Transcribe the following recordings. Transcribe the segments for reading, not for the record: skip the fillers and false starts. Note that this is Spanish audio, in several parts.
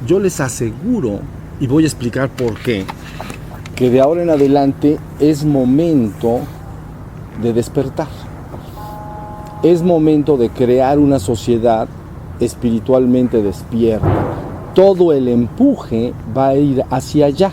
yo les aseguro, y voy a explicar por qué, que de ahora en adelante es momento de despertar. Es momento de crear una sociedad espiritualmente despierta. Todo el empuje va a ir hacia allá.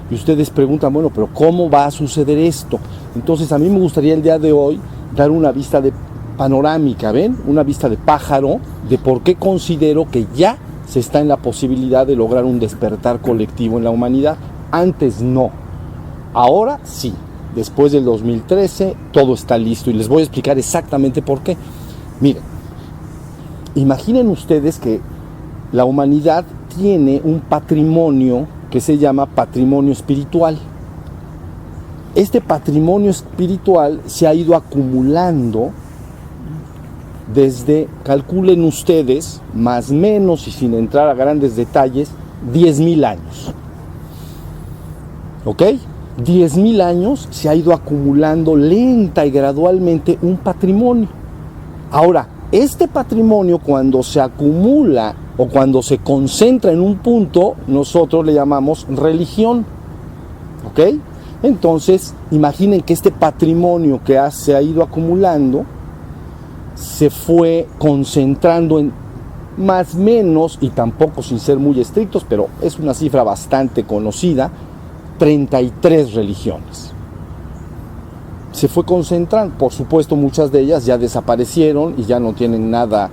Y ustedes preguntan, bueno, pero ¿cómo va a suceder esto? Entonces a mí me gustaría el día de hoy dar una vista de panorámica, ¿ven? Una vista de pájaro de por qué considero que ya se está en la posibilidad de lograr un despertar colectivo en la humanidad. Antes no. Ahora sí. Después del 2013 todo está listo y les voy a explicar exactamente por qué. Miren, imaginen ustedes que la humanidad tiene un patrimonio que se llama patrimonio espiritual. Este patrimonio espiritual se ha ido acumulando desde, calculen ustedes, más o menos y sin entrar a grandes detalles, 10,000 años. ¿Ok? 10,000 años se ha ido acumulando lenta y gradualmente un patrimonio. Ahora, este patrimonio cuando se acumula o cuando se concentra en un punto, nosotros le llamamos religión. ¿Ok? Entonces, imaginen que este patrimonio que se ha ido acumulando se fue concentrando en más o menos, y tampoco sin ser muy estrictos, pero es una cifra bastante conocida, 33 religiones. Se fue concentrando, por supuesto muchas de ellas ya desaparecieron y ya no tienen nada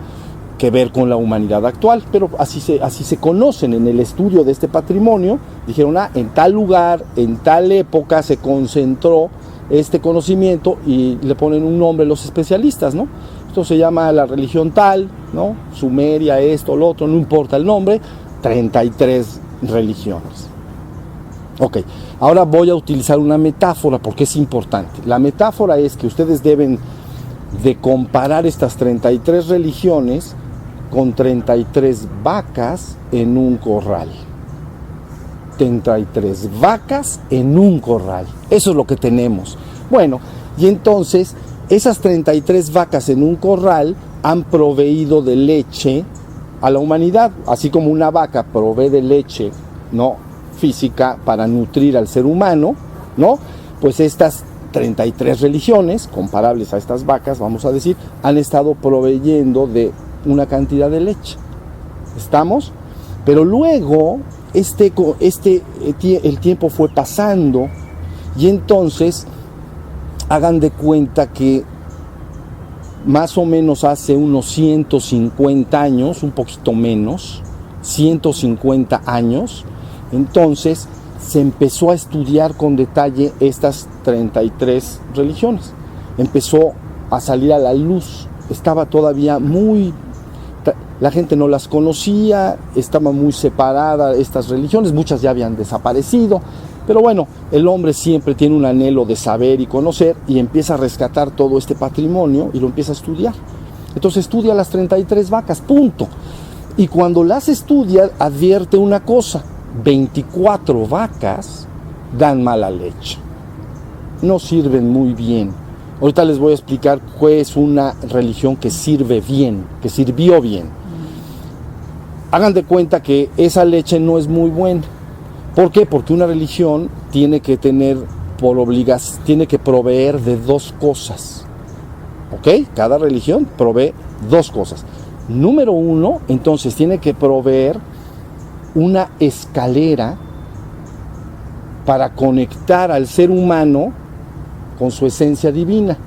que ver con la humanidad actual, pero así se conocen en el estudio de este patrimonio. Dijeron, en tal lugar, en tal época se concentró este conocimiento y le ponen un nombre los especialistas, ¿no? Esto se llama la religión tal, ¿no? Sumeria, esto, lo otro, no importa el nombre, 33 religiones. Ok, ahora voy a utilizar una metáfora porque es importante. La metáfora es que ustedes deben de comparar estas 33 religiones con 33 vacas en un corral. 33 vacas en un corral. Eso es lo que tenemos. Bueno, y entonces esas 33 vacas en un corral han proveído de leche a la humanidad, así como una vaca provee de leche, ¿no?, física para nutrir al ser humano, ¿no? Pues estas 33 religiones, comparables a estas vacas, vamos a decir, han estado proveyendo de una cantidad de leche. ¿Estamos? Pero luego el tiempo fue pasando y entonces hagan de cuenta que más o menos hace unos 150 años, un poquito menos, 150 años, entonces se empezó a estudiar con detalle estas 33 religiones. Empezó a salir a la luz. Estaba todavía la gente no las conocía, estaban muy separadas estas religiones, muchas ya habían desaparecido. Pero bueno, el hombre siempre tiene un anhelo de saber y conocer y empieza a rescatar todo este patrimonio y lo empieza a estudiar. Entonces estudia las 33 vacas, punto. Y cuando las estudia, advierte una cosa: 24 vacas dan mala leche, no sirven muy bien. Ahorita les voy a explicar qué es una religión que sirve bien, que sirvió bien. Hagan de cuenta que esa leche no es muy buena. ¿Por qué? Porque una religión tiene que tener por obligación, tiene que proveer de dos cosas. ¿Ok? Cada religión provee dos cosas. Número uno, entonces tiene que proveer una escalera para conectar al ser humano con su esencia divina,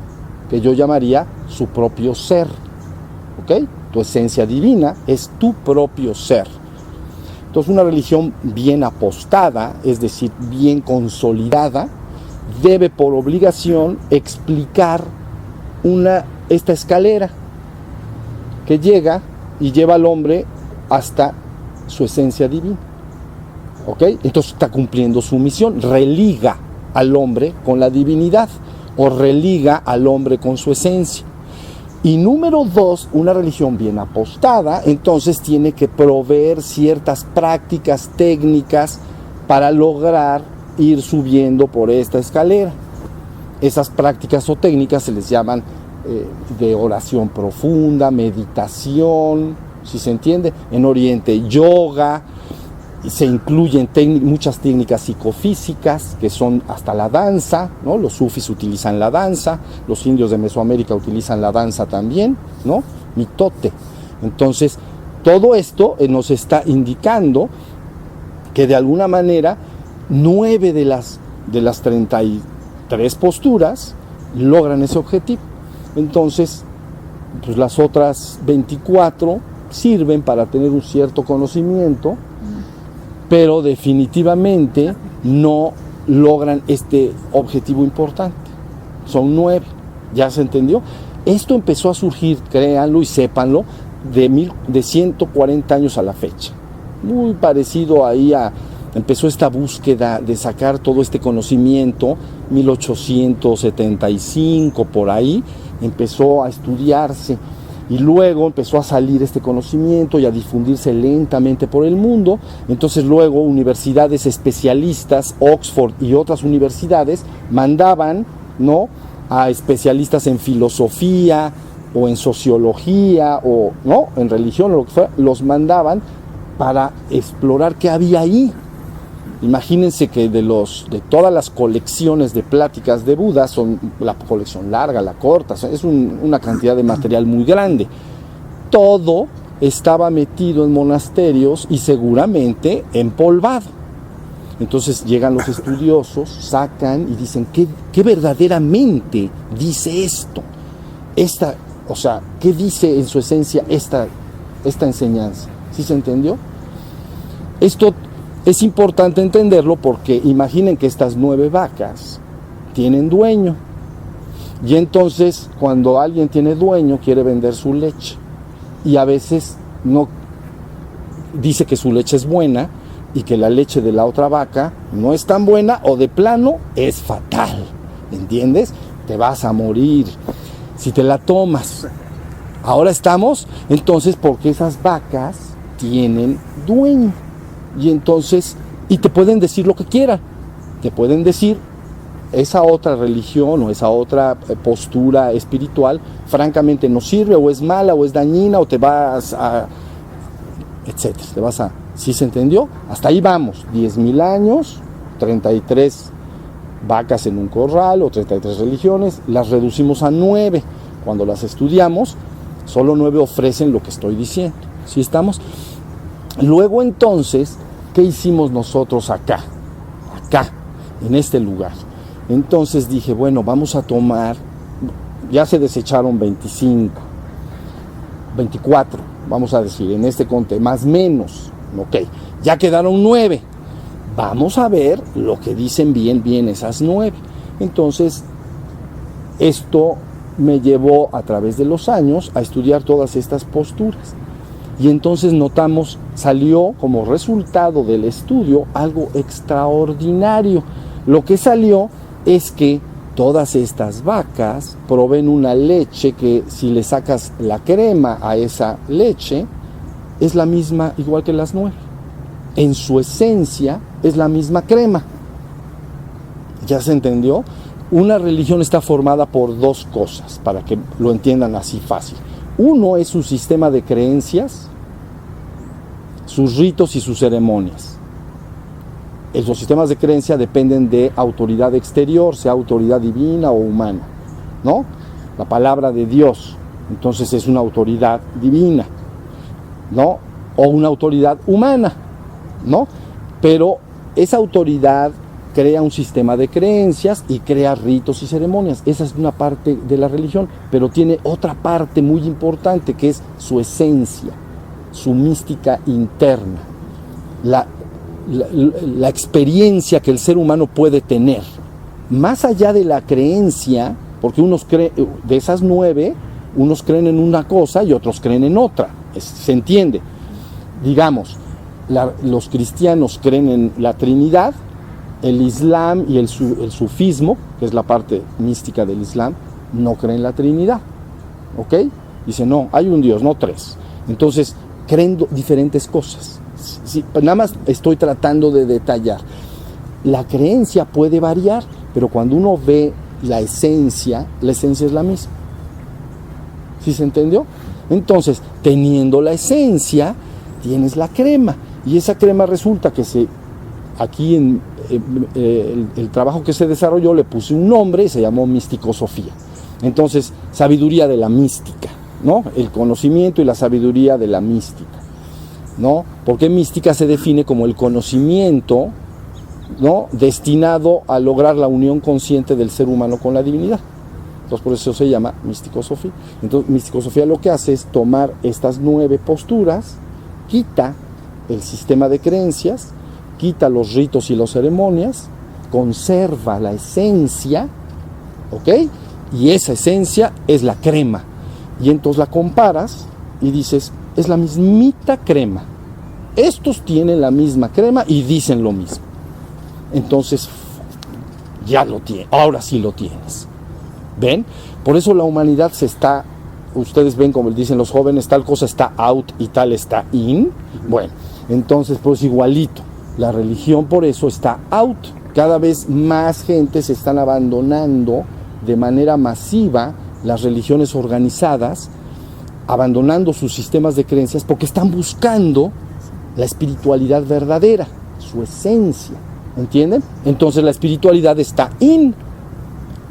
que yo llamaría su propio ser. ¿Ok? Tu esencia divina es tu propio ser. Entonces, una religión bien apostada, es decir, bien consolidada, debe por obligación explicar esta escalera que llega y lleva al hombre hasta su esencia divina. ¿Ok? Entonces está cumpliendo su misión, religa al hombre con la divinidad o religa al hombre con su esencia. Y número dos, una religión bien apostada, entonces tiene que proveer ciertas prácticas técnicas para lograr ir subiendo por esta escalera. Esas prácticas o técnicas se les llaman de oración profunda, meditación, si se entiende, en Oriente yoga, se incluyen muchas técnicas psicofísicas, que son hasta la danza, ¿no? Los sufis utilizan la danza, los indios de Mesoamérica utilizan la danza también, ¿no? Mitote. Entonces, todo esto nos está indicando que de alguna manera 9 de las 33 posturas logran ese objetivo. Entonces, pues las otras 24 sirven para tener un cierto conocimiento, pero definitivamente no logran este objetivo importante. Son 9, ¿ya se entendió? Esto empezó a surgir, créanlo y sépanlo, de 140 años a la fecha. Muy parecido ahí empezó esta búsqueda de sacar todo este conocimiento, 1875 por ahí, empezó a estudiarse. Y luego empezó a salir este conocimiento y a difundirse lentamente por el mundo. Entonces luego universidades especialistas, Oxford y otras universidades, mandaban, ¿no?, a especialistas en filosofía o en sociología o, ¿no?, en religión o lo que fuera, los mandaban para explorar qué había ahí. Imagínense que de todas las colecciones de pláticas de Buda, son la colección larga, la corta, es una cantidad de material muy grande. Todo estaba metido en monasterios y seguramente empolvado. Entonces llegan los estudiosos, sacan y dicen, ¿qué verdaderamente dice esto? O sea, ¿qué dice en su esencia esta enseñanza? ¿Sí se entendió? Esto es importante entenderlo porque imaginen que estas 9 vacas tienen dueño. Y entonces cuando alguien tiene dueño quiere vender su leche. Y a veces no dice que su leche es buena y que la leche de la otra vaca no es tan buena o de plano es fatal. ¿Entiendes? Te vas a morir si te la tomas. Ahora estamos, entonces, porque esas vacas tienen dueño. Y entonces, y te pueden decir lo que quieran. Te pueden decir, esa otra religión o esa otra postura espiritual, francamente no sirve, o es mala, o es dañina, o te vas a, etcétera. Te vas a, ¿sí se entendió? Hasta ahí vamos, 10,000 años, 33 vacas en un corral, o 33 religiones, las reducimos a 9. Cuando las estudiamos, solo 9 ofrecen lo que estoy diciendo. ¿Sí estamos? Luego entonces, ¿qué hicimos nosotros acá, en este lugar? Entonces dije, bueno, vamos a tomar, ya se desecharon 24, vamos a decir, en este contexto, más menos, ok, ya quedaron 9, vamos a ver lo que dicen bien esas 9. Entonces, esto me llevó a través de los años a estudiar todas estas posturas. Y entonces notamos, salió como resultado del estudio algo extraordinario. Lo que salió es que todas estas vacas proveen una leche que, si le sacas la crema a esa leche, es la misma igual que las 9. En su esencia es la misma crema. ¿Ya se entendió? Una religión está formada por 2 cosas, para que lo entiendan así fácil. Uno es su sistema de creencias, sus ritos y sus ceremonias. Esos sistemas de creencia dependen de autoridad exterior, sea autoridad divina o humana, ¿no? La palabra de Dios, entonces, es una autoridad divina, ¿no? O una autoridad humana, ¿no? Pero esa autoridad crea un sistema de creencias y crea ritos y ceremonias. Esa es una parte de la religión, pero tiene otra parte muy importante, que es su esencia, su mística interna, la experiencia que el ser humano puede tener. Más allá de la creencia, porque unos creen, de esas 9, unos creen en una cosa y otros creen en otra. Se entiende. Digamos, los cristianos creen en la Trinidad, el Islam y el sufismo, que es la parte mística del Islam, no creen en la Trinidad. ¿Ok? Dice, no, hay un Dios, no 3. Entonces, creen diferentes cosas. Sí, nada más estoy tratando de detallar. La creencia puede variar, pero cuando uno ve la esencia es la misma. ¿Sí se entendió? Entonces, teniendo la esencia, tienes la crema. Y esa crema resulta que aquí en el trabajo que se desarrolló le puse un nombre y se llamó Misticosofía. Entonces, sabiduría de la mística, ¿no? El conocimiento y la sabiduría de la mística, ¿no? Porque mística se define como el conocimiento, ¿no?, destinado a lograr la unión consciente del ser humano con la divinidad. Entonces, por eso se llama Misticosofía. Entonces, Misticosofía lo que hace es tomar estas 9 posturas, quita el sistema de creencias, quita los ritos y las ceremonias, conserva la esencia, ¿ok? Y esa esencia es la crema. Y entonces la comparas y dices, es la mismita crema. Estos tienen la misma crema y dicen lo mismo. Entonces, ya lo tienes, ahora sí lo tienes. ¿Ven? Por eso la humanidad ustedes ven como dicen los jóvenes, tal cosa está out y tal está in. Bueno, entonces pues igualito. La religión por eso está out. Cada vez más gente se están abandonando de manera masiva las religiones organizadas, abandonando sus sistemas de creencias porque están buscando la espiritualidad verdadera, su esencia. ¿Entienden? Entonces la espiritualidad está in,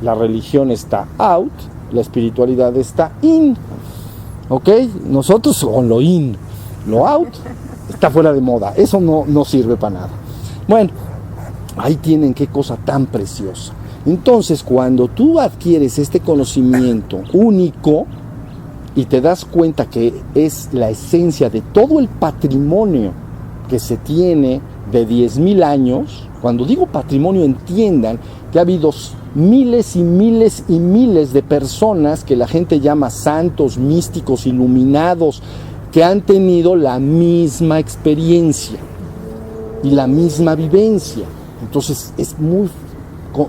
la religión está out, la espiritualidad está in. ¿Ok? Nosotros con lo in, lo out está fuera de moda. Eso no sirve para nada. Bueno, ahí tienen qué cosa tan preciosa. Entonces, cuando tú adquieres este conocimiento único y te das cuenta que es la esencia de todo el patrimonio que se tiene de 10,000 años, cuando digo patrimonio, entiendan que ha habido miles y miles y miles de personas que la gente llama santos, místicos, iluminados, que han tenido la misma experiencia y la misma vivencia. Entonces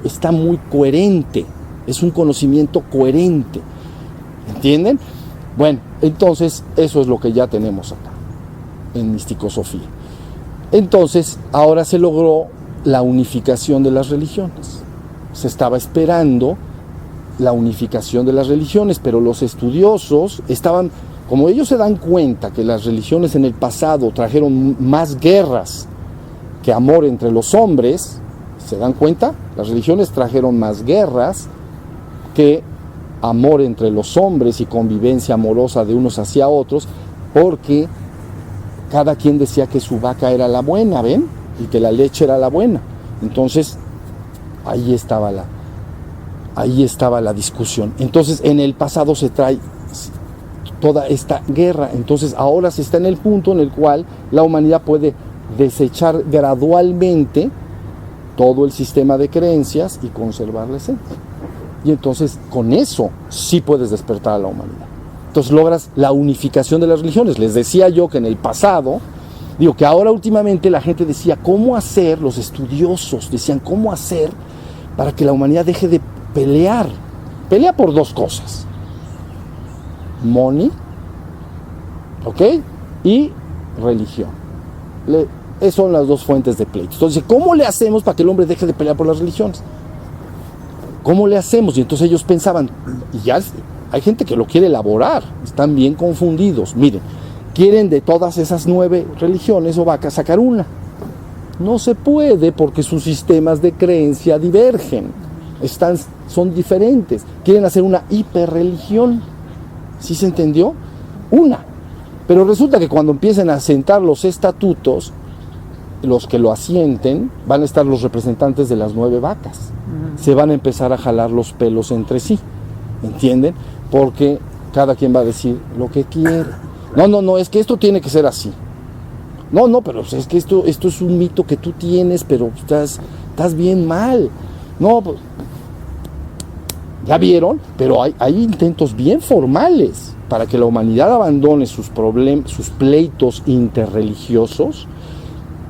está muy coherente, es un conocimiento coherente. ¿Entienden? Bueno, entonces eso es lo que ya tenemos acá en Misticosofía. Entonces, ahora se logró la unificación de las religiones. Se estaba esperando la unificación de las religiones, pero los estudiosos estaban, como ellos se dan cuenta que las religiones en el pasado trajeron más guerras que amor entre los hombres, ¿se dan cuenta? Las religiones trajeron más guerras que amor entre los hombres y convivencia amorosa de unos hacia otros, porque cada quien decía que su vaca era la buena, ¿ven? Y que la leche era la buena. Entonces, ahí estaba la discusión. Entonces, en el pasado se trae toda esta guerra. Entonces, ahora se está en el punto en el cual la humanidad puede desechar gradualmente todo el sistema de creencias y conservar la esencia. Y entonces, con eso, sí puedes despertar a la humanidad. Entonces logras la unificación de las religiones. Les decía yo que en el pasado, que ahora últimamente la gente decía cómo hacer, los estudiosos decían cómo hacer para que la humanidad deje de pelear. Pelea por 2 cosas. Money, ¿ok? Y religión. Esas son las 2 fuentes de pleito. Entonces, ¿cómo le hacemos para que el hombre deje de pelear por las religiones? ¿Cómo le hacemos? Y entonces ellos pensaban, y ya hay gente que lo quiere elaborar, están bien confundidos. Miren, quieren de todas esas 9 religiones o vacas sacar una. No se puede porque sus sistemas de creencia divergen, son diferentes. Quieren hacer una hiperreligión. ¿Sí se entendió? Una. Pero resulta que cuando empiecen a sentar los estatutos, los que lo asienten, van a estar los representantes de las 9 vacas. Se van a empezar a jalar los pelos entre sí. ¿Entienden? Porque cada quien va a decir lo que quiere. No, es que esto tiene que ser así. No, pero es que esto es un mito que tú tienes, pero estás bien mal. No, pues, ¿ya vieron? Pero hay intentos bien formales para que la humanidad abandone sus pleitos interreligiosos.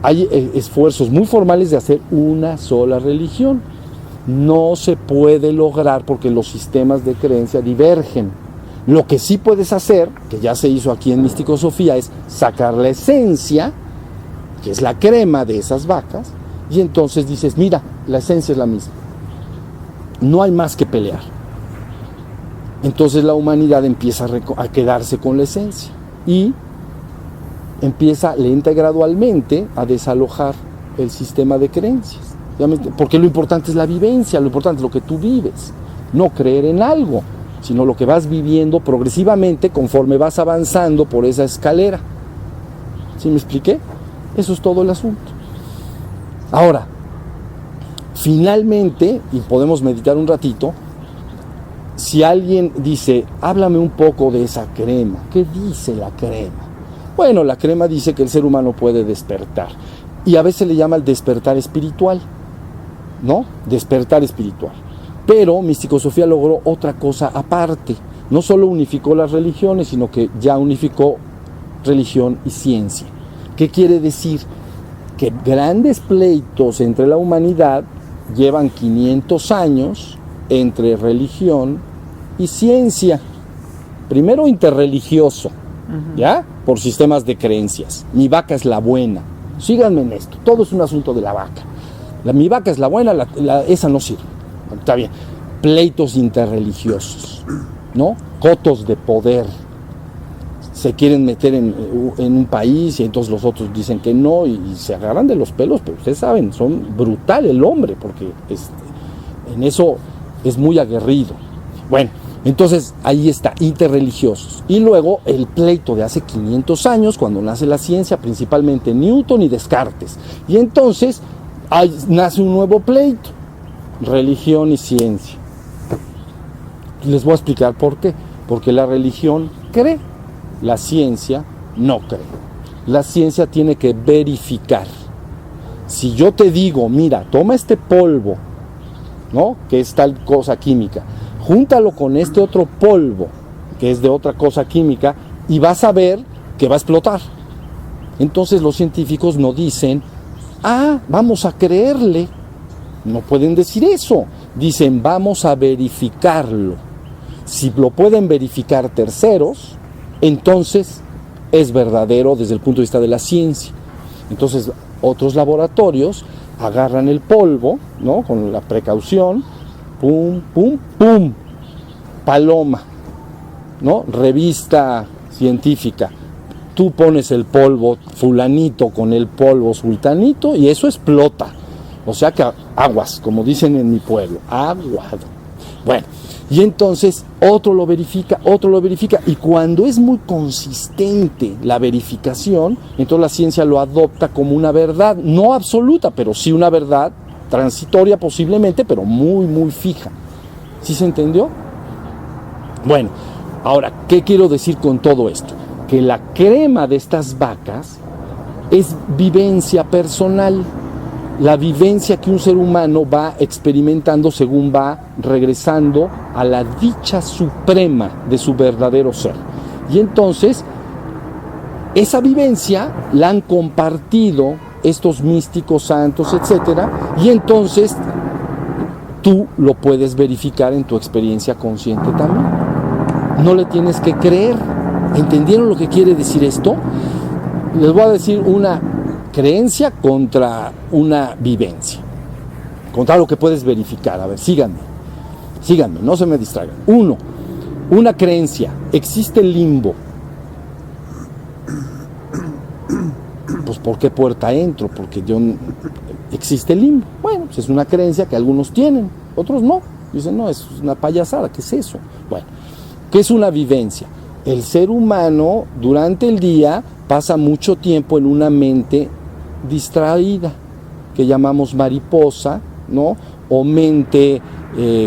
Hay esfuerzos muy formales de hacer una sola religión. No se puede lograr porque los sistemas de creencia divergen. Lo que sí puedes hacer, que ya se hizo aquí en Misticosofía, es sacar la esencia, que es la crema de esas vacas, y entonces dices, mira, la esencia es la misma. No hay más que pelear. Entonces la humanidad empieza a quedarse con la esencia. Y empieza lenta y gradualmente a desalojar el sistema de creencias. Porque lo importante es la vivencia, lo importante es lo que tú vives, no creer en algo, sino lo que vas viviendo progresivamente conforme vas avanzando por esa escalera. ¿Sí me expliqué? Eso es todo el asunto. Ahora, finalmente, y podemos meditar un ratito, si alguien dice, háblame un poco de esa crema, ¿qué dice la crema? Bueno, la crema dice que el ser humano puede despertar, y a veces le llama el despertar espiritual, ¿no? Despertar espiritual. Pero Místico-Sofía logró otra cosa aparte. No solo unificó las religiones, sino que ya unificó religión y ciencia. ¿Qué quiere decir? Que grandes pleitos entre la humanidad llevan 500 años entre religión y ciencia. Primero interreligioso, ¿ya? Por sistemas de creencias. Mi vaca es la buena. Síganme en esto. Todo es un asunto de la vaca. Mi vaca es la buena, esa no sirve. Está bien. Pleitos interreligiosos, ¿no? Cotos de poder. Se quieren meter en un país y entonces los otros dicen que no y se agarran de los pelos, pero ustedes saben, son brutal el hombre, porque en eso es muy aguerrido. Bueno, entonces ahí está, interreligiosos. Y luego el pleito de hace 500 años, cuando nace la ciencia, principalmente Newton y Descartes. Y entonces nace un nuevo pleito, religión y ciencia. Les voy a explicar por qué. Porque la religión cree, la ciencia no cree. La ciencia tiene que verificar. Si yo te digo, mira, toma este polvo, ¿no? Que es tal cosa química, júntalo con este otro polvo, que es de otra cosa química, y vas a ver que va a explotar. Entonces los científicos no dicen, vamos a creerle. No pueden decir eso. Dicen, vamos a verificarlo. Si lo pueden verificar terceros, entonces es verdadero desde el punto de vista de la ciencia. Entonces otros laboratorios agarran el polvo, ¿no? Con la precaución, pum, pum, pum, paloma, ¿no? Revista científica. Tú pones el polvo fulanito con el polvo sultanito y eso explota. O sea que aguas, como dicen en mi pueblo, aguado. Bueno, y entonces otro lo verifica, y cuando es muy consistente la verificación, entonces la ciencia lo adopta como una verdad, no absoluta, pero sí una verdad transitoria posiblemente, pero muy, muy fija. ¿Sí se entendió? Bueno, ahora, ¿qué quiero decir con todo esto? Que la crema de estas vacas es vivencia personal. La vivencia que un ser humano va experimentando según va regresando a la dicha suprema de su verdadero ser. Y entonces, esa vivencia la han compartido estos místicos santos, etcétera, y entonces tú lo puedes verificar en tu experiencia consciente también. No le tienes que creer. ¿Entendieron lo que quiere decir esto? Les voy a decir una creencia contra una vivencia, contra lo que puedes verificar. A ver, síganme, no se me distraigan. Una creencia, existe el limbo. Pues ¿por qué puerta entro? Porque existe el limbo. Bueno, pues es una creencia que algunos tienen, otros no. Dicen, no, es una payasada, ¿qué es eso? Bueno, ¿qué es una vivencia? El ser humano durante el día pasa mucho tiempo en una mente distraída, que llamamos mariposa, ¿no? O mente,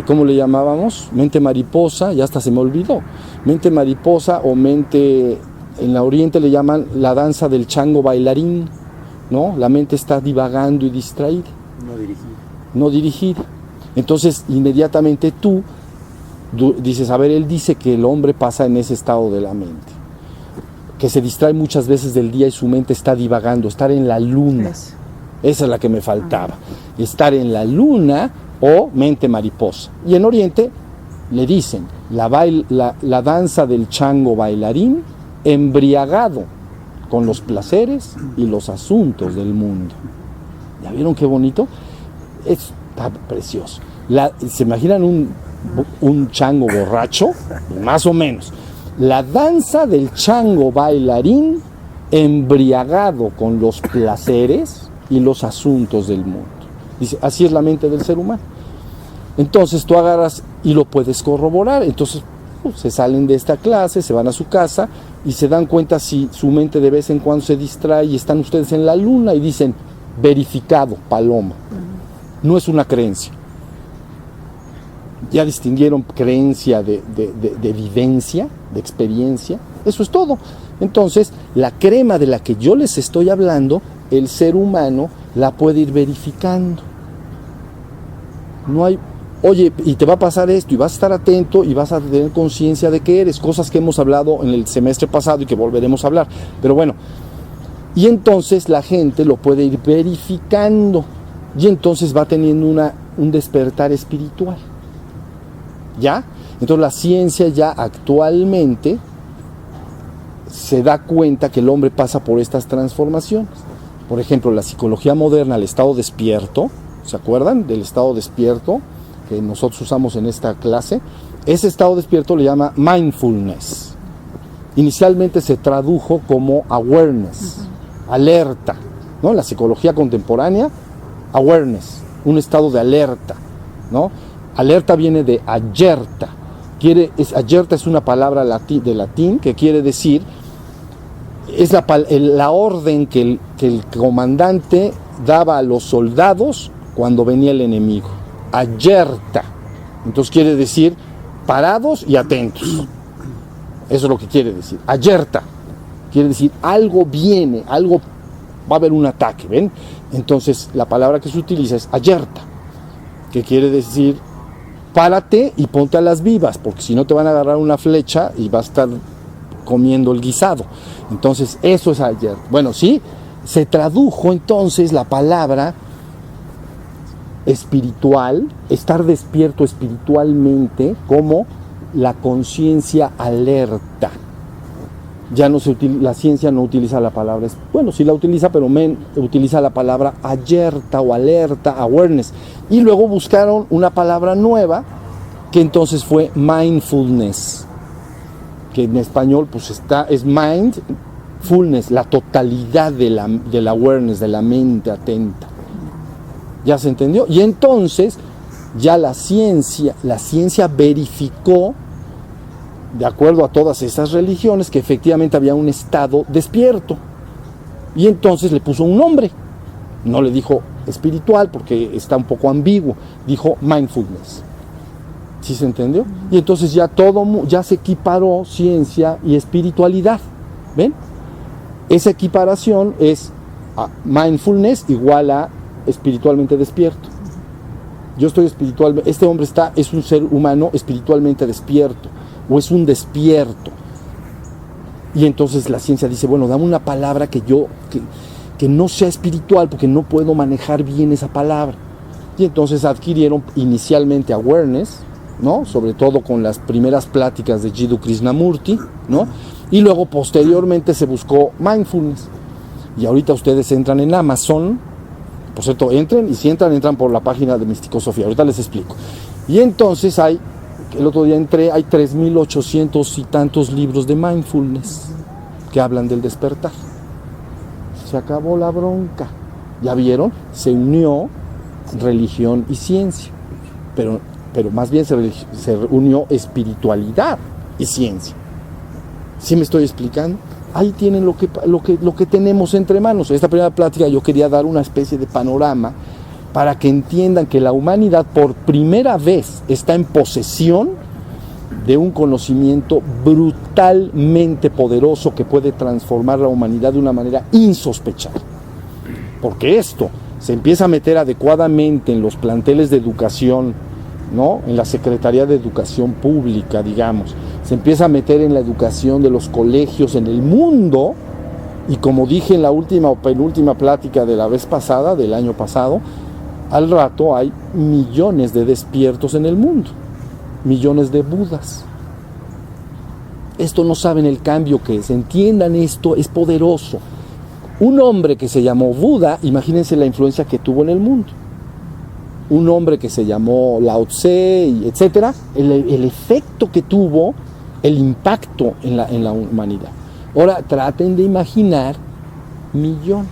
¿cómo le llamábamos? Mente mariposa, ya hasta se me olvidó. Mente mariposa o mente, en la Oriente le llaman la danza del chango bailarín, ¿no? La mente está divagando y distraída. No dirigida. Entonces, inmediatamente tú dices, a ver, él dice que el hombre pasa en ese estado de la mente, que se distrae muchas veces del día y su mente está divagando, estar en la luna. Esa es la que me faltaba. Estar en la luna o mente mariposa. Y en Oriente le dicen la danza del chango bailarín embriagado con los placeres y los asuntos del mundo. ¿Ya vieron qué bonito? Está precioso. ¿Se imaginan un chango borracho? Más o menos. La danza del chango bailarín embriagado con los placeres y los asuntos del mundo. Dice, así es la mente del ser humano. Entonces tú agarras y lo puedes corroborar. Entonces se salen de esta clase, se van a su casa y se dan cuenta si su mente de vez en cuando se distrae y están ustedes en la luna y dicen, verificado, paloma. No es una creencia. Ya distinguieron creencia de vivencia, de experiencia. Eso es todo. Entonces, la crema de la que yo les estoy hablando, el ser humano la puede ir verificando. No hay, oye, y te va a pasar esto, y vas a estar atento, y vas a tener conciencia de que eres, cosas que hemos hablado en el semestre pasado y que volveremos a hablar. Pero bueno, y entonces la gente lo puede ir verificando, y entonces va teniendo un despertar espiritual. ¿Ya? Entonces la ciencia ya actualmente se da cuenta que el hombre pasa por estas transformaciones. Por ejemplo, la psicología moderna, el estado despierto, ¿se acuerdan del estado despierto que nosotros usamos en esta clase? Ese estado despierto le llama mindfulness. Inicialmente se tradujo como awareness, alerta, ¿no? La psicología contemporánea, awareness, un estado de alerta, ¿no? Alerta viene de alerta. Alerta es una palabra de latín que quiere decir, es la orden que el comandante daba a los soldados cuando venía el enemigo. Alerta. Entonces quiere decir parados y atentos. Eso es lo que quiere decir. Alerta. Quiere decir algo viene, algo va a haber un ataque, ¿ven? Entonces la palabra que se utiliza es alerta, que quiere decir párate y ponte a las vivas, porque si no te van a agarrar una flecha y vas a estar comiendo el guisado. Entonces eso es ayer. Bueno, sí, se tradujo entonces la palabra espiritual, estar despierto espiritualmente, como la conciencia alerta. Ya no la ciencia no utiliza la palabra, bueno, sí la utiliza, pero utiliza la palabra alerta o alerta, awareness. Y luego buscaron una palabra nueva, que entonces fue mindfulness, que en español pues es mindfulness, la totalidad de la awareness, de la mente atenta. ¿Ya se entendió? Y entonces ya la ciencia verificó, de acuerdo a todas esas religiones, que efectivamente había un estado despierto. Y entonces le puso un nombre. No le dijo espiritual porque está un poco ambiguo. Dijo mindfulness. ¿Sí se entendió? Y entonces ya se equiparó ciencia y espiritualidad. ¿Ven? Esa equiparación es mindfulness igual a espiritualmente despierto. Yo estoy espiritualmente, este hombre es un ser humano espiritualmente despierto, o es un despierto. Y entonces la ciencia dice, bueno, dame una palabra que no sea espiritual, porque no puedo manejar bien esa palabra. Y entonces adquirieron inicialmente awareness, ¿no? Sobre todo con las primeras pláticas de Jiddu Krishnamurti, ¿no? Y luego posteriormente se buscó mindfulness. Y ahorita ustedes entran en Amazon, por cierto, entren, y si entran por la página de Misticosofía, ahorita les explico. Y entonces el otro día entré, hay 3,800 y tantos libros de mindfulness que hablan del despertar. Se acabó la bronca. ¿Ya vieron? Se unió religión y ciencia. Pero más bien se unió espiritualidad y ciencia. ¿Sí me estoy explicando? Ahí tienen lo que tenemos entre manos. Esta primera plática yo quería dar una especie de panorama para que entiendan que la humanidad por primera vez está en posesión de un conocimiento brutalmente poderoso que puede transformar la humanidad de una manera insospechada. Porque esto se empieza a meter adecuadamente en los planteles de educación, ¿no? En la Secretaría de Educación Pública, digamos. Se empieza a meter en la educación de los colegios en el mundo. Y como dije en la última o penúltima plática de la vez pasada, del año pasado, al rato hay millones de despiertos en el mundo, millones de Budas. Esto no saben el cambio que es, entiendan esto, es poderoso. Un hombre que se llamó Buda, imagínense la influencia que tuvo en el mundo. Un hombre que se llamó Lao Tse, etcétera, el efecto que tuvo, el impacto en la humanidad. Ahora traten de imaginar millones.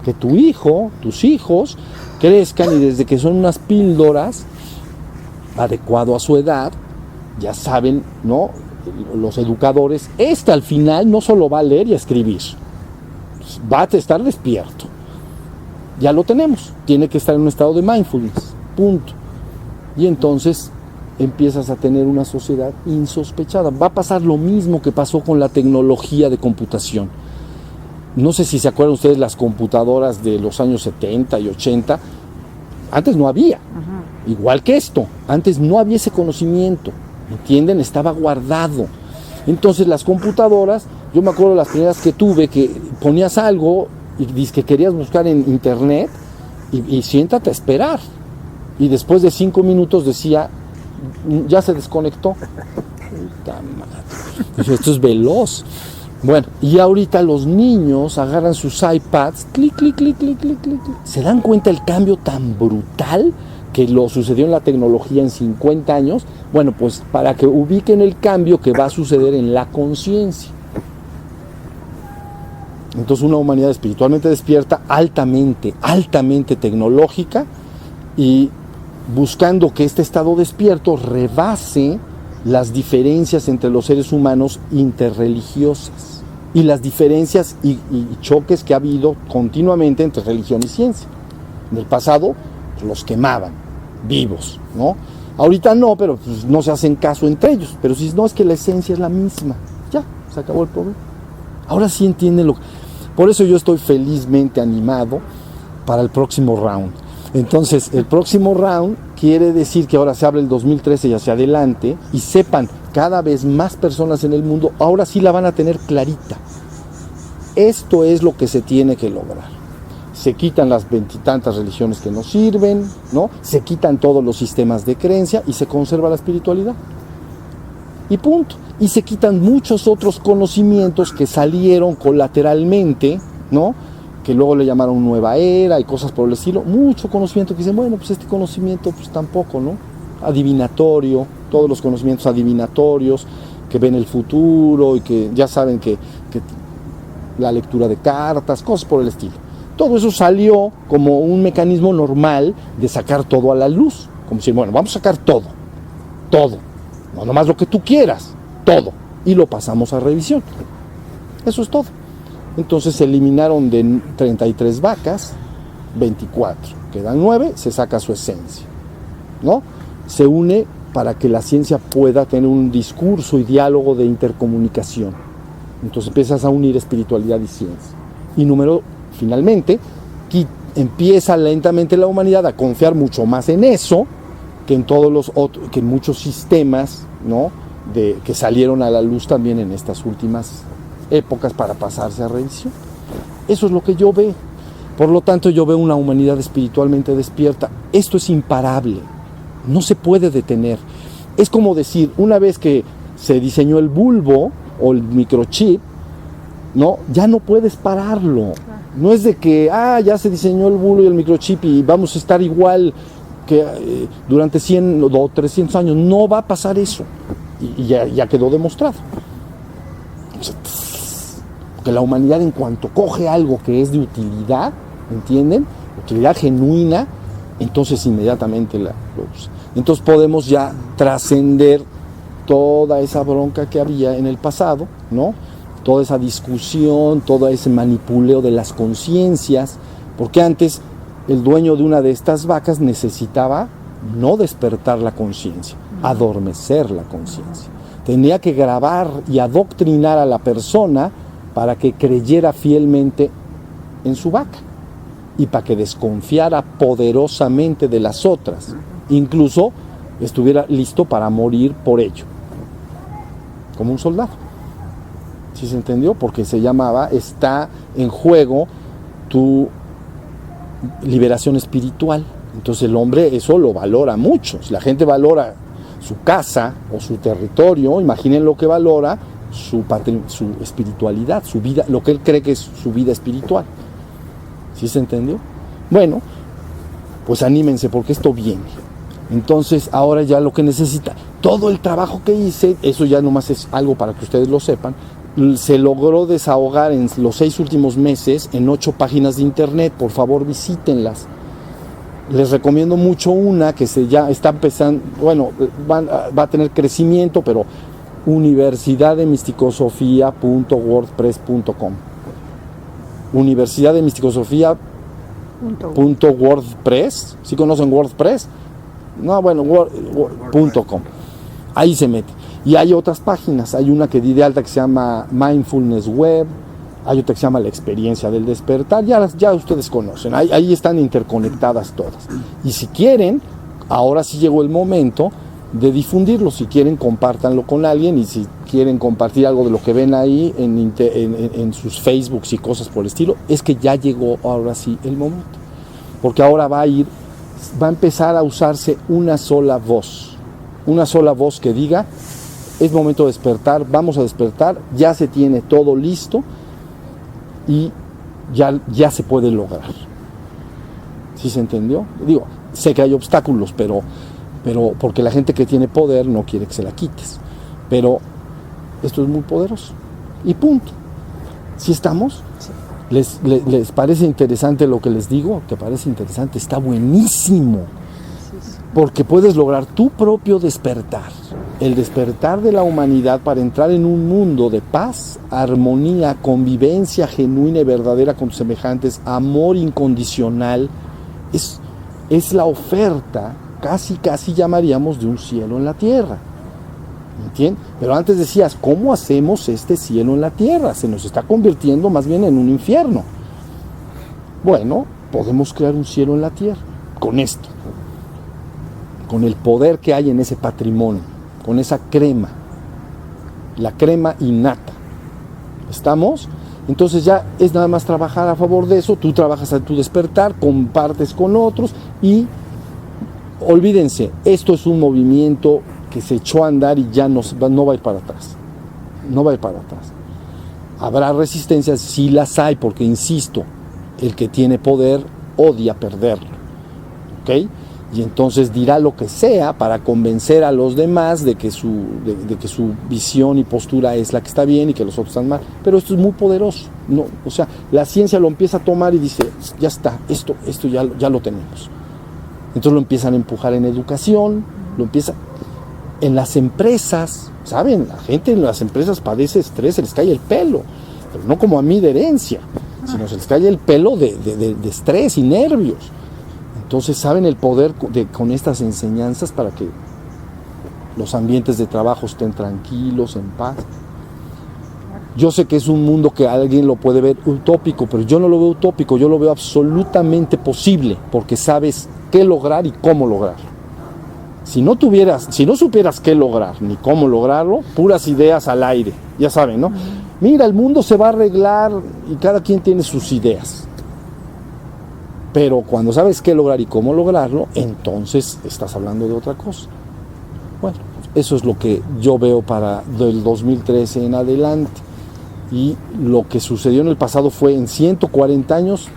Que tu hijo, tus hijos, crezcan y desde que son unas píldoras, adecuado a su edad, ya saben, ¿no? Los educadores, al final no solo va a leer y a escribir, va a estar despierto. Ya lo tenemos, tiene que estar en un estado de mindfulness, punto. Y entonces empiezas a tener una sociedad insospechada. Va a pasar lo mismo que pasó con la tecnología de computación. No sé si se acuerdan ustedes las computadoras de los años 70 y 80. Antes no había. Igual que esto. Antes no había ese conocimiento. ¿Entienden? Estaba guardado. Entonces las computadoras, yo me acuerdo las primeras que tuve, que ponías algo y dices que querías buscar en internet y siéntate a esperar. Y después de 5 minutos decía, ya se desconectó. Puta madre. Esto es veloz. Bueno, y ahorita los niños agarran sus iPads, clic, clic, clic, clic, clic, clic. ¿Se dan cuenta el cambio tan brutal que lo sucedió en la tecnología en 50 años? Bueno, pues para que ubiquen el cambio que va a suceder en la conciencia. Entonces una humanidad espiritualmente despierta, altamente, altamente tecnológica, y buscando que este estado despierto rebase las diferencias entre los seres humanos interreligiosas y las diferencias y choques que ha habido continuamente entre religión y ciencia. En el pasado los quemaban vivos, ¿no? Ahorita no, pero pues no se hacen caso entre ellos. Pero si no, es que la esencia es la misma. Ya, se acabó el problema. Ahora sí entienden lo que... Por eso yo estoy felizmente animado para el próximo round. Entonces, el próximo round quiere decir que ahora se abre el 2013 y hacia adelante, y sepan, cada vez más personas en el mundo ahora sí la van a tener clarita. Esto es lo que se tiene que lograr. Se quitan las 20 y tantas religiones que nos sirven, ¿no? Se quitan todos los sistemas de creencia y se conserva la espiritualidad. Y punto. Y se quitan muchos otros conocimientos que salieron colateralmente, ¿no? Que luego le llamaron nueva era y cosas por el estilo. Mucho conocimiento que dicen, bueno, pues este conocimiento pues tampoco, ¿no? Adivinatorio, todos los conocimientos adivinatorios que ven el futuro y que ya saben que la lectura de cartas, cosas por el estilo. Todo eso salió como un mecanismo normal de sacar todo a la luz. Como decir, bueno, vamos a sacar todo. No nomás lo que tú quieras, todo. Y lo pasamos a revisión. Eso es todo. Entonces se eliminaron de 33 vacas, 24. Quedan 9, se saca su esencia, ¿no? Se une para que la ciencia pueda tener un discurso y diálogo de intercomunicación. Entonces empiezas a unir espiritualidad y ciencia. Y finalmente, empieza lentamente la humanidad a confiar mucho más en eso que en todos los otros, que en muchos sistemas, ¿no? Que salieron a la luz también en estas últimas épocas para pasarse a revisión. Eso es lo que yo veo. Por lo tanto, yo veo una humanidad espiritualmente despierta. Esto es imparable. No se puede detener. Es como decir, una vez que se diseñó el bulbo o el microchip, ¿no? Ya no puedes pararlo. No es de que, ya se diseñó el bulbo y el microchip y vamos a estar igual que durante 100 o 300 años. No va a pasar eso. Y ya quedó demostrado. Porque la humanidad, en cuanto coge algo que es de utilidad, ¿entienden? Utilidad genuina, entonces inmediatamente lo usa. Entonces podemos ya trascender toda esa bronca que había en el pasado, ¿no? Toda esa discusión, todo ese manipuleo de las conciencias, porque antes el dueño de una de estas vacas necesitaba no despertar la conciencia, adormecer la conciencia. Tenía que grabar y adoctrinar a la persona para que creyera fielmente en su vaca y para que desconfiara poderosamente de las otras, incluso estuviera listo para morir por ello, como un soldado. ¿Sí se entendió? Porque se llamaba, está en juego tu liberación espiritual. Entonces el hombre eso lo valora mucho. Si la gente valora su casa o su territorio, imaginen lo que valora su espiritualidad, su vida, lo que él cree que es su vida espiritual. ¿Sí se entendió? Bueno, pues anímense porque esto viene. Entonces ahora ya lo que necesita, todo el trabajo que hice, eso ya nomás es algo para que ustedes lo sepan, se logró desahogar en los 6 últimos meses en 8 páginas de internet. Por favor, visítenlas. Les recomiendo mucho una que ya está empezando, bueno, va a tener crecimiento, pero universidaddemisticosofia.wordpress.com. universidaddemisticosofia.wordpress. ¿Sí conocen WordPress? No, bueno, .com. Ahí se mete. Y hay otras páginas. Hay una que di de alta que se llama Mindfulness Web. Hay otra que se llama La Experiencia del Despertar. Ya ustedes conocen. Ahí están interconectadas todas. Y si quieren, ahora sí llegó el momento de difundirlo. Si quieren, compártanlo con alguien. Y si quieren compartir algo de lo que ven ahí en sus Facebooks y cosas por el estilo, es que ya llegó ahora sí el momento. Porque ahora va a empezar a usarse una sola voz que diga: es momento de despertar, vamos a despertar, ya se tiene todo listo y ya se puede lograr. ¿Sí se entendió? Digo, sé que hay obstáculos, pero porque la gente que tiene poder no quiere que se la quites. Pero esto es muy poderoso. Y punto. ¿Sí estamos? Sí. ¿Les parece interesante lo que les digo? ¿Te parece interesante? Está buenísimo. Porque puedes lograr tu propio despertar, el despertar de la humanidad para entrar en un mundo de paz, armonía, convivencia genuina y verdadera con tus semejantes, amor incondicional. Es la oferta, casi llamaríamos, de un cielo en la tierra. ¿Entiendes? Pero antes decías, ¿cómo hacemos este cielo en la tierra? Se nos está convirtiendo más bien en un infierno. Bueno, podemos crear un cielo en la tierra con esto. Con el poder que hay en ese patrimonio, con esa crema, la crema innata. ¿Estamos? Entonces ya es nada más trabajar a favor de eso. Tú trabajas a tu despertar, compartes con otros y olvídense, esto es un movimiento que se echó a andar y ya no va a ir para atrás. No va a ir para atrás. Habrá resistencias, sí las hay, porque insisto, el que tiene poder odia perderlo. ¿Ok? Y entonces dirá lo que sea para convencer a los demás de que su visión y postura es la que está bien y que los otros están mal. Pero esto es muy poderoso. No, o sea, la ciencia lo empieza a tomar y dice, ya está, esto ya lo tenemos. Entonces lo empiezan a empujar en educación, lo empiezan en las empresas. ¿Saben? La gente en las empresas padece estrés, se les cae el pelo. Pero no como a mí de herencia, sino se les cae el pelo de estrés y nervios. Entonces, ¿saben el poder con estas enseñanzas para que los ambientes de trabajo estén tranquilos, en paz? Yo sé que es un mundo que alguien lo puede ver utópico, pero yo no lo veo utópico, yo lo veo absolutamente posible, porque sabes qué lograr y cómo lograrlo. Si no supieras qué lograr ni cómo lograrlo, puras ideas al aire, ya saben, ¿no? Mira, el mundo se va a arreglar y cada quien tiene sus ideas. Pero cuando sabes qué lograr y cómo lograrlo, entonces estás hablando de otra cosa. Bueno, eso es lo que yo veo para del 2013 en adelante. Y lo que sucedió en el pasado fue en 140 años,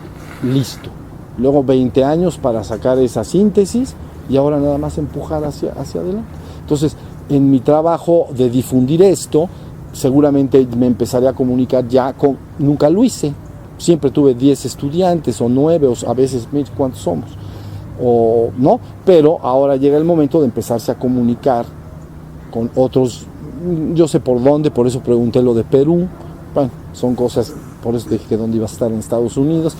listo. Luego 20 años para sacar esa síntesis y ahora nada más empujar hacia adelante. Entonces, en mi trabajo de difundir esto, seguramente me empezaré a comunicar ya con... Nunca lo hice. Siempre tuve 10 estudiantes o 9, o a veces, ¿cuántos somos? O no, pero ahora llega el momento de empezarse a comunicar con otros. Yo sé por dónde, por eso pregunté lo de Perú. Bueno, son cosas, por eso dije que dónde iba a estar en Estados Unidos.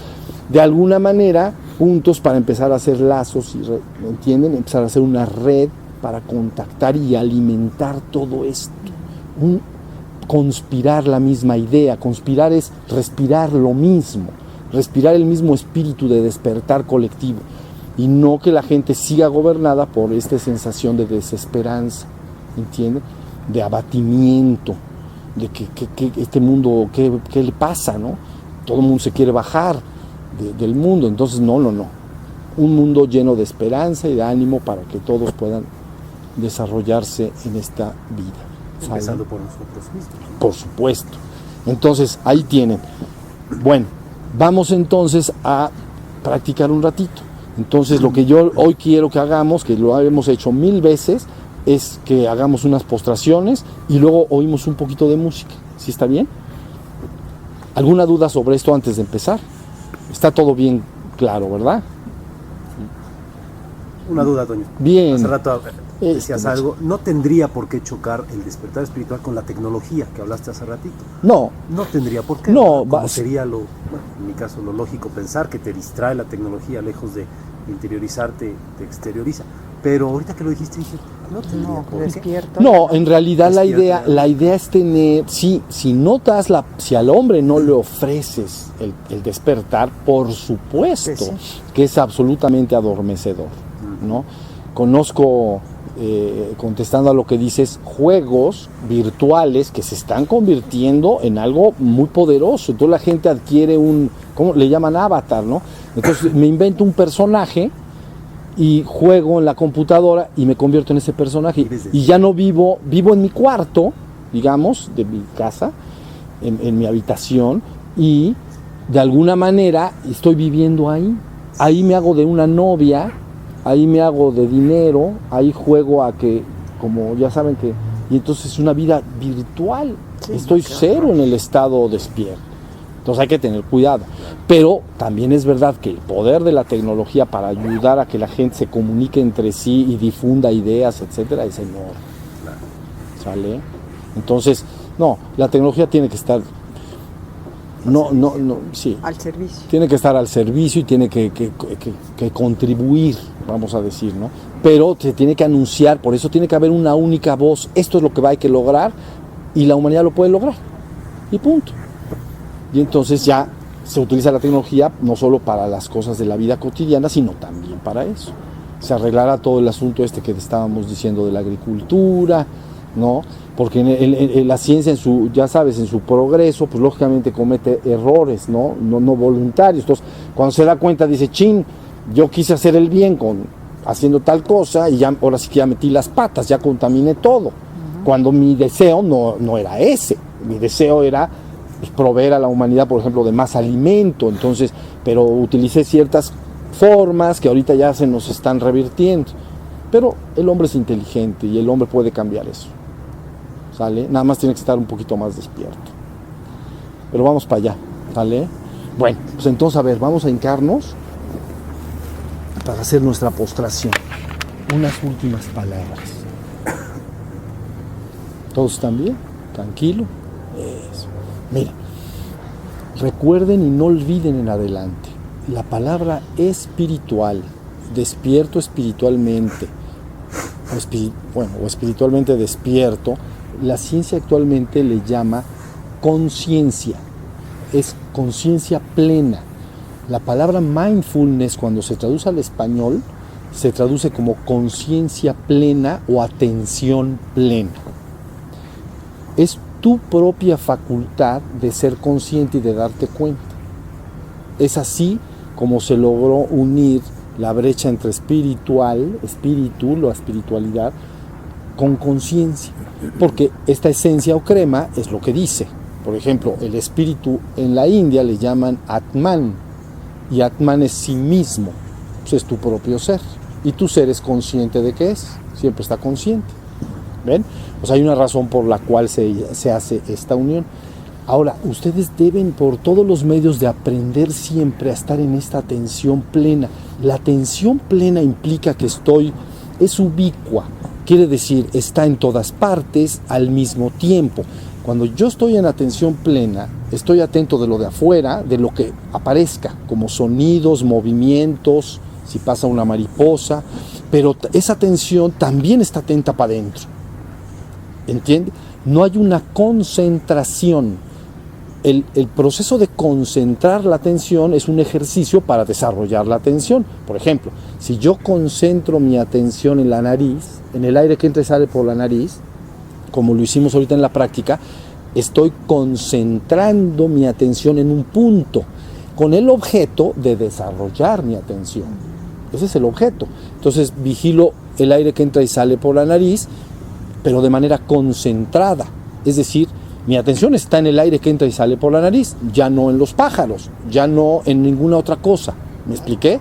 De alguna manera, juntos para empezar a hacer lazos, ¿entienden? Empezar a hacer una red para contactar y alimentar todo esto. Conspirar la misma idea. Conspirar es respirar lo mismo, respirar el mismo espíritu de despertar colectivo y no que la gente siga gobernada por esta sensación de desesperanza, ¿entienden? De abatimiento, de que este mundo, ¿qué le pasa, no? Todo el mundo se quiere bajar del mundo, entonces no. Un mundo lleno de esperanza y de ánimo para que todos puedan desarrollarse en esta vida. Empezando por nosotros mismos. Por supuesto. Entonces, ahí tienen. Bueno, vamos entonces a practicar un ratito. Entonces, lo que yo hoy quiero que hagamos, que lo hemos hecho 1000 veces, es que hagamos unas postraciones y luego oímos un poquito de música. ¿Sí está bien? ¿Alguna duda sobre esto antes de empezar? Está todo bien claro, ¿verdad? Una duda, Toño. Bien. Hace rato decías algo. No tendría por qué chocar el despertar espiritual con la tecnología que hablaste hace ratito. No. No tendría por qué. No. Como sería en mi caso, lo lógico pensar que te distrae la tecnología, lejos de interiorizarte, te exterioriza. Pero ahorita que lo dijiste, dije, no tendría por qué. Despierto. No, en realidad la Despierta. idea es tener, si al hombre no le ofreces el despertar, por supuesto Sí. que es absolutamente adormecedor, ¿no? Conozco, contestando a lo que dices, juegos virtuales que se están convirtiendo en algo muy poderoso. Entonces la gente adquiere ¿cómo le llaman? Avatar, ¿no? Entonces me invento un personaje y juego en la computadora y me convierto en ese personaje. Y ya no vivo en mi cuarto, digamos, de mi casa, en mi habitación, y de alguna manera estoy viviendo ahí. Ahí me hago de una novia, ahí me hago de dinero, ahí juego a que, como ya saben que, y entonces es una vida virtual. Sí, Estoy claro. cero en el estado despierto. Entonces hay que tener cuidado. Pero también es verdad que el poder de la tecnología para ayudar a que la gente se comunique entre sí y difunda ideas, etcétera, es enorme. ¿Sale? Entonces, no, la tecnología tiene que estar sí. Al servicio. Tiene que estar al servicio y tiene que contribuir, vamos a decir, ¿no? Pero se tiene que anunciar, por eso tiene que haber una única voz. Esto es lo que hay que lograr y la humanidad lo puede lograr. Y punto. Y entonces ya se utiliza la tecnología no solo para las cosas de la vida cotidiana, sino también para eso. Se arreglará todo el asunto que estábamos diciendo de la agricultura, ¿no? Porque en la ciencia, ya sabes, en su progreso, pues lógicamente comete errores, ¿no? No voluntarios. Entonces, cuando se da cuenta, dice, chin, yo quise hacer el bien haciendo tal cosa y ya, ahora sí que ya metí las patas, ya contaminé todo. Cuando mi deseo no era ese. Mi deseo era proveer a la humanidad, por ejemplo, de más alimento. Entonces, pero utilicé ciertas formas que ahorita ya se nos están revirtiendo. Pero el hombre es inteligente y el hombre puede cambiar eso. ¿Sale? Nada más tiene que estar un poquito más despierto. Pero vamos para allá, ¿sale? Bueno, pues entonces, a ver, vamos a hincarnos para hacer nuestra postración. Unas últimas palabras. ¿Todos están bien? ¿Tranquilo? Eso. Mira, recuerden y no olviden en adelante, la palabra espiritual, despierto espiritualmente, o espiritualmente despierto, la ciencia actualmente le llama conciencia, es conciencia plena. La palabra mindfulness, cuando se traduce al español, se traduce como conciencia plena o atención plena. Es tu propia facultad de ser consciente y de darte cuenta. Es así como se logró unir la brecha entre espíritu, la espiritualidad, con conciencia. Porque esta esencia o crema es lo que dice. Por ejemplo, el espíritu en la India le llaman Atman. Y Atman es sí mismo. Pues es tu propio ser. Y tu ser es consciente de qué es. Siempre está consciente. ¿Ven? Pues hay una razón por la cual se hace esta unión. Ahora, ustedes deben por todos los medios de aprender siempre a estar en esta atención plena. La atención plena implica que es ubicua, quiere decir, está en todas partes al mismo tiempo. Cuando yo estoy en atención plena, estoy atento de lo de afuera, de lo que aparezca, como sonidos, movimientos, si pasa una mariposa, pero esa atención también está atenta para adentro. ¿Entiende? No hay una concentración. El proceso de concentrar la atención es un ejercicio para desarrollar la atención. Por ejemplo, si yo concentro mi atención en la nariz, en el aire que entra y sale por la nariz, como lo hicimos ahorita en la práctica, estoy concentrando mi atención en un punto, con el objeto de desarrollar mi atención. Ese es el objeto. Entonces vigilo el aire que entra y sale por la nariz, pero de manera concentrada. Es decir, mi atención está en el aire que entra y sale por la nariz, ya no en los pájaros, ya no en ninguna otra cosa. ¿Me expliqué?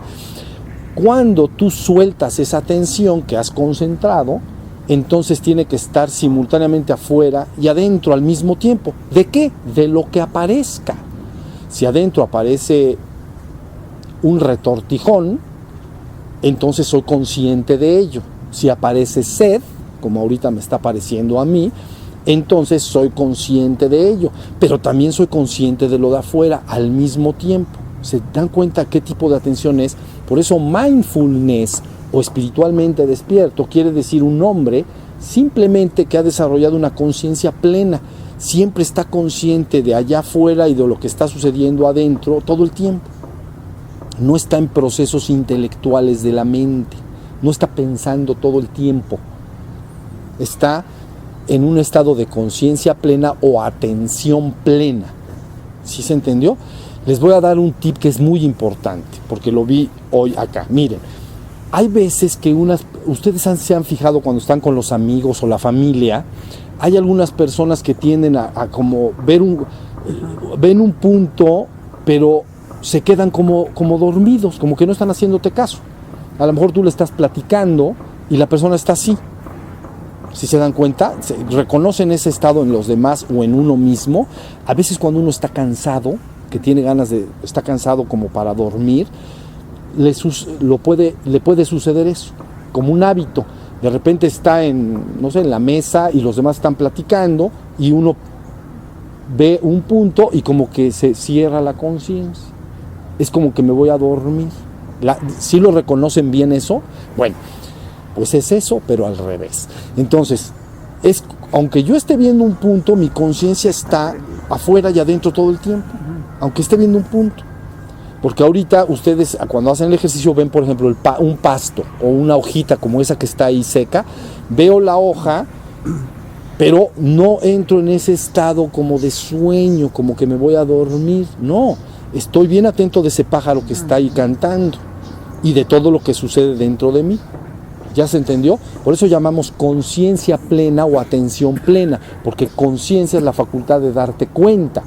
Cuando tú sueltas esa atención que has concentrado, entonces tiene que estar simultáneamente afuera y adentro al mismo tiempo. ¿De qué? De lo que aparezca. Si adentro aparece un retortijón, entonces soy consciente de ello. Si aparece sed, como ahorita me está apareciendo a mí, entonces soy consciente de ello, pero también soy consciente de lo de afuera al mismo tiempo. ¿Se dan cuenta qué tipo de atención es? Por eso mindfulness o espiritualmente despierto quiere decir un hombre simplemente que ha desarrollado una conciencia plena, siempre está consciente de allá afuera y de lo que está sucediendo adentro todo el tiempo. No está en procesos intelectuales de la mente, no está pensando todo el tiempo, está en un estado de conciencia plena o atención plena. ¿Sí se entendió? Les voy a dar un tip que es muy importante, porque lo vi hoy acá. Miren, hay veces que ustedes se han fijado cuando están con los amigos o la familia, hay algunas personas que tienden a como ven un punto, pero se quedan como dormidos, como que no están haciéndote caso. A lo mejor tú le estás platicando y la persona está así. Si se dan cuenta, reconocen ese estado en los demás o en uno mismo. A veces cuando uno está cansado, que tiene está cansado como para dormir, le puede suceder eso, como un hábito. De repente está en la mesa y los demás están platicando y uno ve un punto y como que se cierra la conciencia. Es como que me voy a dormir. ¿Sí lo reconocen bien eso? Bueno, pues es eso, pero al revés. Entonces, aunque yo esté viendo un punto, mi conciencia está afuera y adentro todo el tiempo, aunque esté viendo un punto. Porque ahorita ustedes, cuando hacen el ejercicio, ven, por ejemplo, un pasto o una hojita como esa que está ahí seca. Veo la hoja, pero no entro en ese estado como de sueño, como que me voy a dormir. No, estoy bien atento de ese pájaro que está ahí cantando y de todo lo que sucede dentro de mí. ¿Ya se entendió? Por eso llamamos conciencia plena o atención plena, porque conciencia es la facultad de darte cuenta.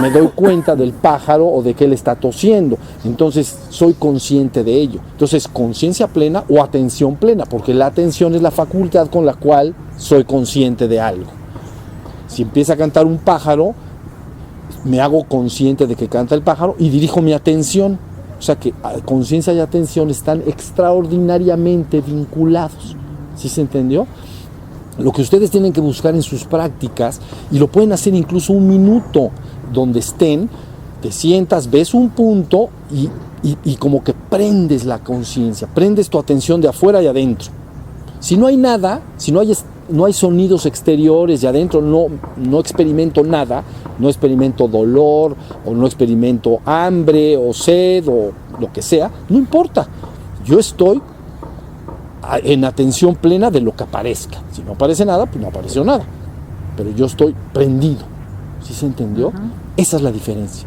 Me doy cuenta del pájaro o de que él está tosiendo, entonces soy consciente de ello. Entonces, conciencia plena o atención plena, porque la atención es la facultad con la cual soy consciente de algo. Si empieza a cantar un pájaro, me hago consciente de que canta el pájaro y dirijo mi atención. O sea que conciencia y atención están extraordinariamente vinculados. ¿Sí se entendió? Lo que ustedes tienen que buscar en sus prácticas, y lo pueden hacer incluso un minuto donde estén, te sientas, ves un punto y como que prendes la conciencia, prendes tu atención de afuera y adentro. Si no hay nada, si no hay sonidos exteriores y adentro no experimento nada, no experimento dolor o no experimento hambre o sed o lo que sea, no importa. Yo estoy en atención plena de lo que aparezca. Si no aparece nada, pues no apareció nada. Pero yo estoy prendido. ¿Sí se entendió? Esa es la diferencia.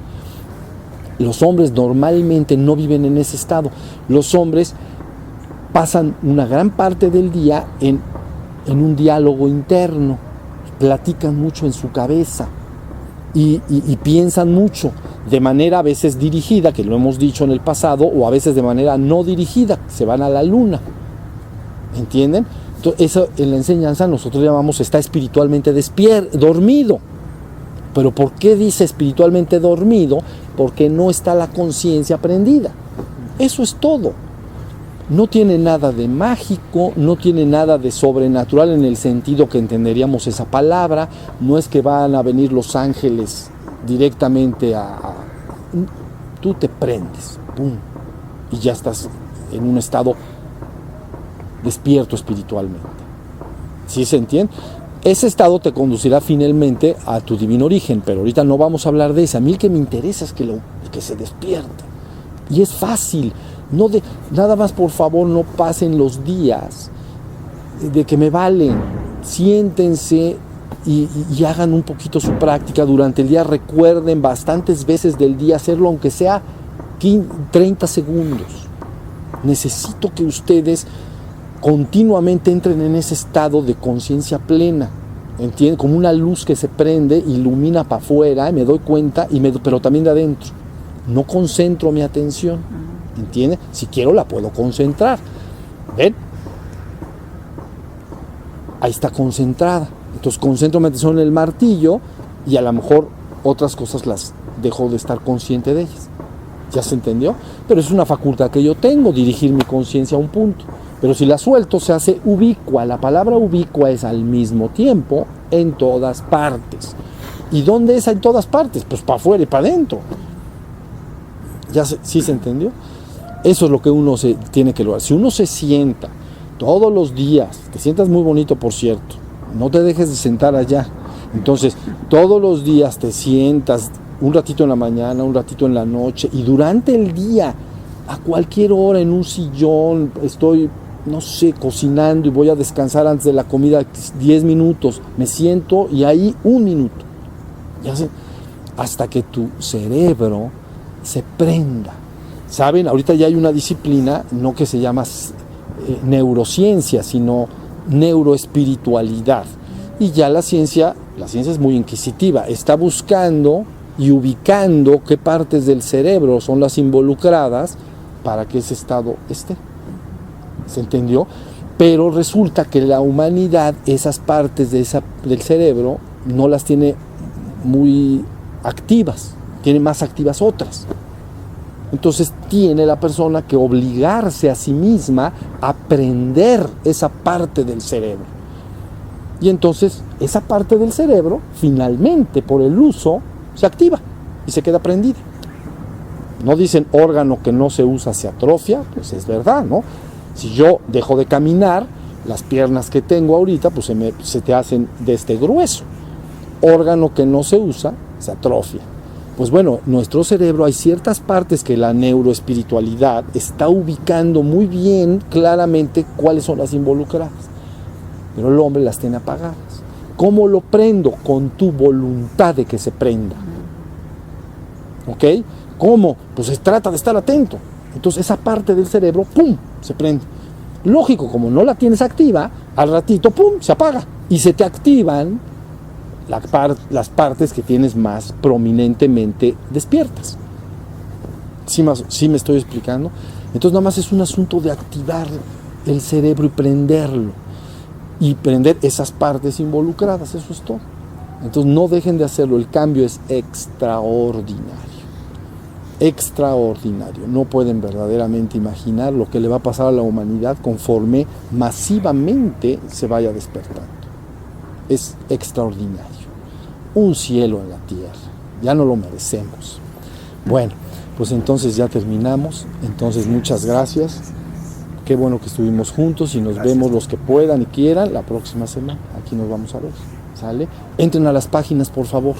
Los hombres normalmente no viven en ese estado. Los hombres pasan una gran parte del día en un diálogo interno, platican mucho en su cabeza y piensan mucho, de manera a veces dirigida, que lo hemos dicho en el pasado, o a veces de manera no dirigida, se van a la luna. ¿Entienden? Entonces, eso en la enseñanza nosotros llamamos está espiritualmente dormido. Pero ¿por qué dice espiritualmente dormido? Porque no está la conciencia prendida. Eso es todo. No tiene nada de mágico, no tiene nada de sobrenatural en el sentido que entenderíamos esa palabra. No es que van a venir los ángeles directamente tú te prendes, ¡pum! Y ya estás en un estado despierto espiritualmente. ¿Sí se entiende? Ese estado te conducirá finalmente a tu divino origen, pero ahorita no vamos a hablar de eso. A mí el que me interesa es que se despierte. Y es fácil. Nada más, por favor, no pasen los días de que me valen. Siéntense y hagan un poquito su práctica durante el día. Recuerden bastantes veces del día hacerlo, aunque sea 30 segundos. Necesito que ustedes continuamente entren en ese estado de conciencia plena. ¿Entienden? Como una luz que se prende, ilumina para afuera, me doy cuenta, pero también de adentro. No concentro mi atención. ¿Entienden? Si quiero la puedo concentrar. ¿Ven? Ahí está concentrada. Entonces concentro mi atención en el martillo y a lo mejor otras cosas dejo de estar consciente de ellas. ¿Ya se entendió? Pero es una facultad que yo tengo, dirigir mi conciencia a un punto. Pero si la suelto, se hace ubicua. La palabra ubicua es al mismo tiempo en todas partes. ¿Y dónde es en todas partes? Pues para afuera y para adentro. ¿Sí se entendió? Eso es lo que uno tiene que lograr. Si uno se sienta todos los días, te sientas muy bonito, por cierto, no te dejes de sentar allá. Entonces, todos los días te sientas un ratito en la mañana, un ratito en la noche, y durante el día, a cualquier hora, en un sillón, estoy, no sé, cocinando y voy a descansar antes de la comida 10 minutos, me siento y ahí 1 minuto. Ya sé, hasta que tu cerebro se prenda. ¿Saben? Ahorita ya hay una disciplina, no que se llama neurociencia, sino neuroespiritualidad. Y ya la ciencia es muy inquisitiva, está buscando y ubicando qué partes del cerebro son las involucradas para que ese estado esté. ¿Se entendió? Pero resulta que la humanidad, esas partes del cerebro, no las tiene muy activas, tiene más activas otras. Entonces tiene la persona que obligarse a sí misma a aprender esa parte del cerebro. Y entonces esa parte del cerebro, finalmente, por el uso, se activa y se queda prendida. No dicen órgano que no se usa se atrofia, pues es verdad, ¿no? Si yo dejo de caminar, las piernas que tengo ahorita, pues se te hacen de este grueso. Órgano que no se usa, se atrofia. Pues bueno, nuestro cerebro hay ciertas partes que la neuroespiritualidad está ubicando muy bien, claramente, cuáles son las involucradas. Pero el hombre las tiene apagadas. ¿Cómo lo prendo? Con tu voluntad de que se prenda. ¿Ok? ¿Cómo? Pues se trata de estar atento. Entonces esa parte del cerebro, ¡pum!, se prende. Lógico, como no la tienes activa, al ratito, ¡pum!, se apaga. Y se te activan las partes que tienes más prominentemente despiertas. ¿Sí me estoy explicando? Entonces nada más es un asunto de activar el cerebro y prenderlo. Y prender esas partes involucradas, eso es todo. Entonces no dejen de hacerlo, el cambio es extraordinario. Extraordinario. No pueden verdaderamente imaginar lo que le va a pasar a la humanidad conforme masivamente se vaya despertando. Es extraordinario. Un cielo en la tierra. Ya no lo merecemos. Bueno, pues entonces ya terminamos. Entonces muchas gracias. Qué bueno que estuvimos juntos y nos vemos los que puedan y quieran la próxima semana. Aquí nos vamos a ver. ¿Sale? Entren a las páginas, por favor.